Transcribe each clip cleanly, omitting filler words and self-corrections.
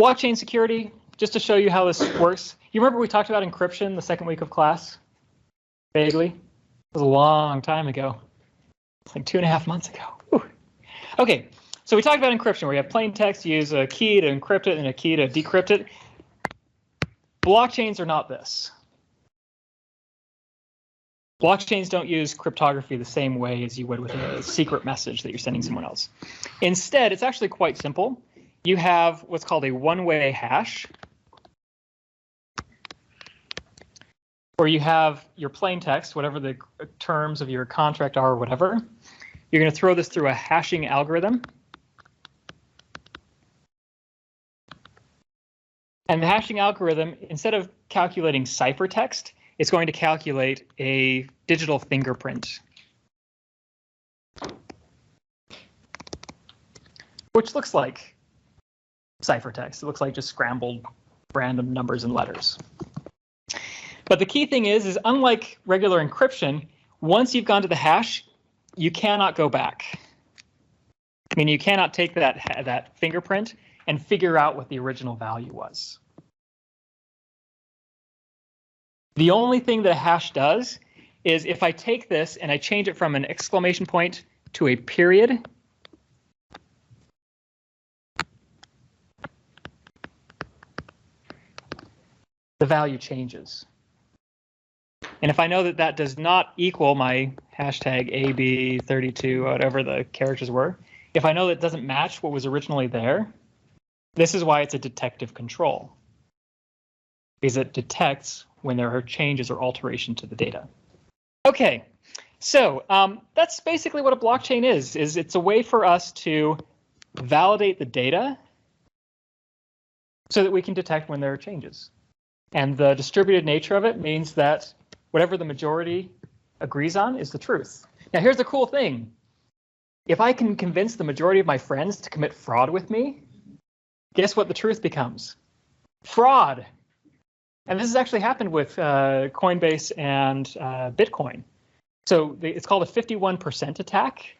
Blockchain security, just to show you how this works. You remember we talked about encryption the second week of class? Vaguely. It was a long time ago. It's like 2.5 months ago. Whew. Okay, so we talked about encryption, where you have plain text, you use a key to encrypt it and a key to decrypt it. Blockchains are not this. Blockchains don't use cryptography the same way as you would with a secret message that you're sending someone else. Instead, it's actually quite simple. You have what's called a one-way hash, where you have your plain text, whatever the terms of your contract are or whatever. You're going to throw this through a hashing algorithm. And the hashing algorithm, instead of calculating ciphertext, it's going to calculate a digital fingerprint, which looks like ciphertext. It looks like just scrambled random numbers and letters. But the key thing is unlike regular encryption, once you've gone to the hash, you cannot go back. I mean, you cannot take that fingerprint and figure out what the original value was. The only thing that a hash does is if I take this and I change it from an exclamation point to a period, the value changes. And if I know that that does not equal my hashtag AB32, whatever the characters were, if I know that it doesn't match what was originally there, this is why it's a detective control, because it detects when there are changes or alteration to the data. Okay, so that's basically what a blockchain is it's a way for us to validate the data so that we can detect when there are changes. And the distributed nature of it means that whatever the majority agrees on is the truth. Now, here's the cool thing. If I can convince the majority of my friends to commit fraud with me, guess what the truth becomes? Fraud. And this has actually happened with Coinbase and Bitcoin. So it's called a 51% attack,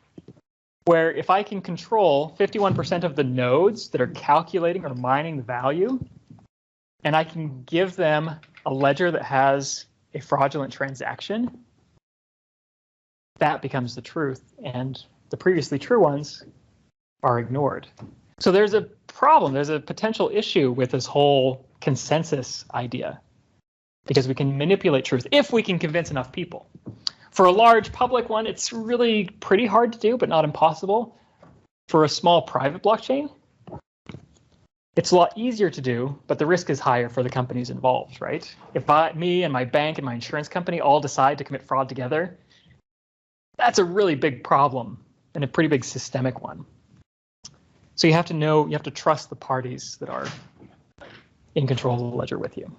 where if I can control 51% of the nodes that are calculating or mining the value, and I can give them a ledger that has a fraudulent transaction, that becomes the truth, and the previously true ones are ignored. So there's a problem, there's a potential issue with this whole consensus idea, because we can manipulate truth if we can convince enough people. For a large public one, it's really pretty hard to do, but not impossible. For a small private blockchain, it's a lot easier to do, but the risk is higher for the companies involved, right? If me and my bank and my insurance company all decide to commit fraud together, that's a really big problem and a pretty big systemic one. So you have to trust the parties that are in control of the ledger with you.